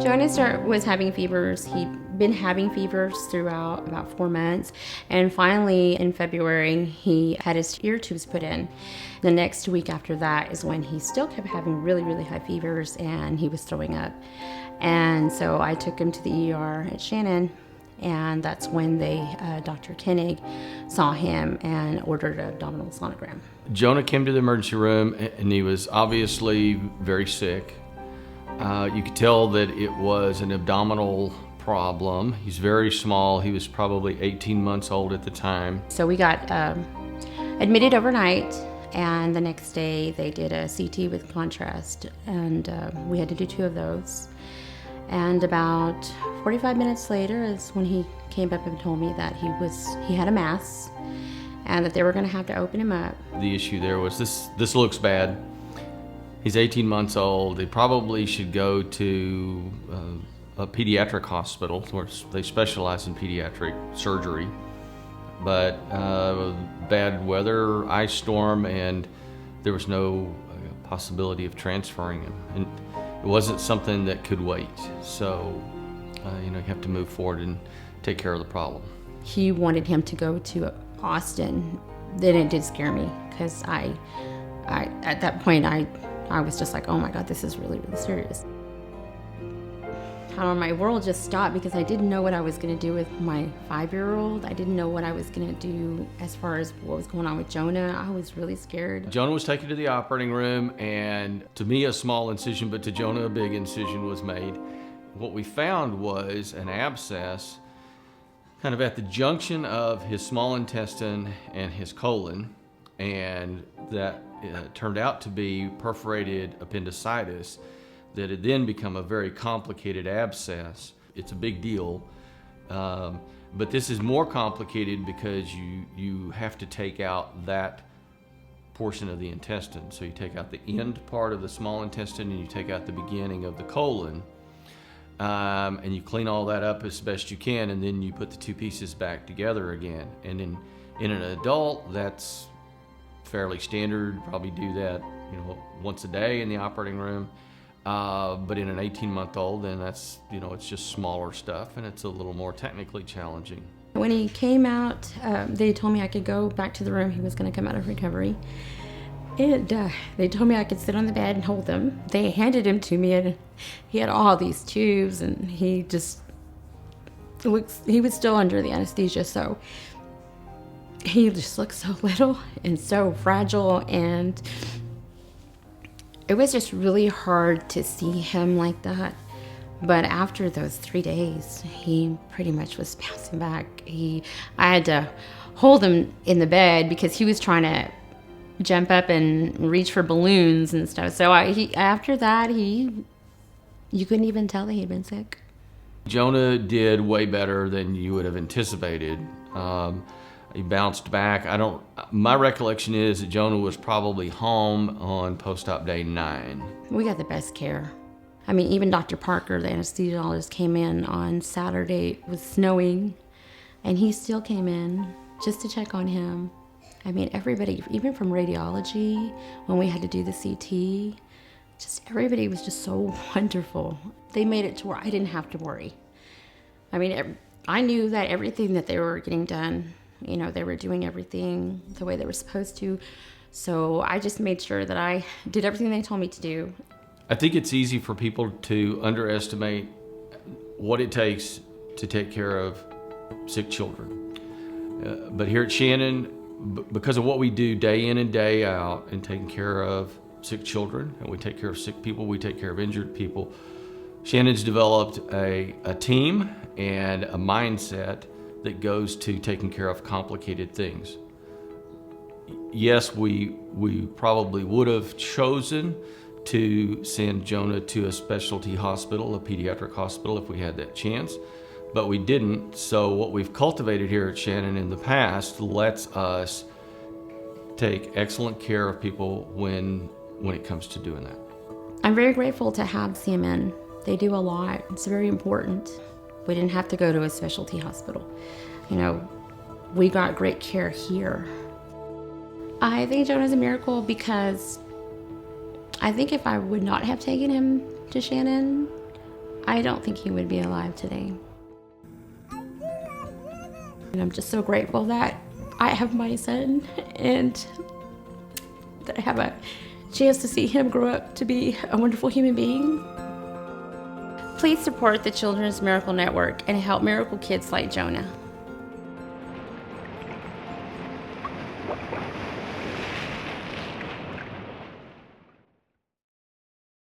Jonah was having fevers. He'd been having fevers throughout about 4 months. And finally, in February, he had his ear tubes put in. The next week after that is when he still kept having really, really high fevers, and he was throwing up. And so I took him to the ER at Shannon, and that's when Dr. Koenig saw him and ordered an abdominal sonogram. Jonah came to the emergency room, and he was obviously very sick. You could tell that it was an abdominal problem. He's very small. He was probably 18 months old at the time. So we got admitted overnight, and the next day they did a CT with contrast, and we had to do 2 of those. And about 45 minutes later is when he came up and told me that he had a mass and that they were going to have to open him up. The issue there was this looks bad. He's 18 months old. They probably should go to a pediatric hospital where they specialize in pediatric surgery. But bad weather, ice storm, and there was no possibility of transferring him. And it wasn't something that could wait. So, you have to move forward and take care of the problem. He wanted him to go to Austin. Then it did scare me because I at that point, I was just like, oh my God, this is really, really serious. My world just stopped because I didn't know what I was going to do with my 5-year-old. I didn't know what I was going to do as far as what was going on with Jonah. I was really scared. Jonah was taken to the operating room, and to me a small incision, but to Jonah a big incision was made. What we found was an abscess kind of at the junction of his small intestine and his colon, and that turned out to be perforated appendicitis that had then become a very complicated abscess. It's a big deal, but this is more complicated because you have to take out that portion of the intestine. So you take out the end part of the small intestine and you take out the beginning of the colon, and you clean all that up as best you can, and then you put the 2 pieces back together again. And in an adult, that's fairly standard. Probably do that once a day in the operating room. But in an 18-month-old, then that's, it's just smaller stuff, and it's a little more technically challenging. When he came out, they told me I could go back to the room. He was going to come out of recovery. And they told me I could sit on the bed and hold him. They handed him to me, and he had all these tubes, and he was still under the anesthesia, so he just looked so little and so fragile, and it was just really hard to see him like that. But after those 3 days, he pretty much was bouncing back. I had to hold him in the bed because he was trying to jump up and reach for balloons and stuff. So after that, you couldn't even tell that he'd been sick. Jonah did way better than you would have anticipated. He bounced back. My recollection is that Jonah was probably home on post-op day 9. We got the best care. Even Dr. Parker, the anesthesiologist, came in on Saturday. It was snowing, and he still came in just to check on him. Everybody, even from radiology, when we had to do the CT, everybody was just so wonderful. They made it to where I didn't have to worry. I knew that everything that they were getting done, they were doing everything the way they were supposed to. So I just made sure that I did everything they told me to do. I think it's easy for people to underestimate what it takes to take care of sick children. But here at Shannon, because of what we do day in and day out in taking care of sick children, and we take care of sick people, we take care of injured people, Shannon's developed a team and a mindset that goes to taking care of complicated things. Yes, we probably would have chosen to send Jonah to a specialty hospital, a pediatric hospital, if we had that chance, but we didn't. So what we've cultivated here at Shannon in the past lets us take excellent care of people when it comes to doing that. I'm very grateful to have CMN. They do a lot. It's very important. We didn't have to go to a specialty hospital. We got great care here. I think Jonah's a miracle because I think if I would not have taken him to Shannon, I don't think he would be alive today. And I'm just so grateful that I have my son and that I have a chance to see him grow up to be a wonderful human being. Please support the Children's Miracle Network and help miracle kids like Jonah.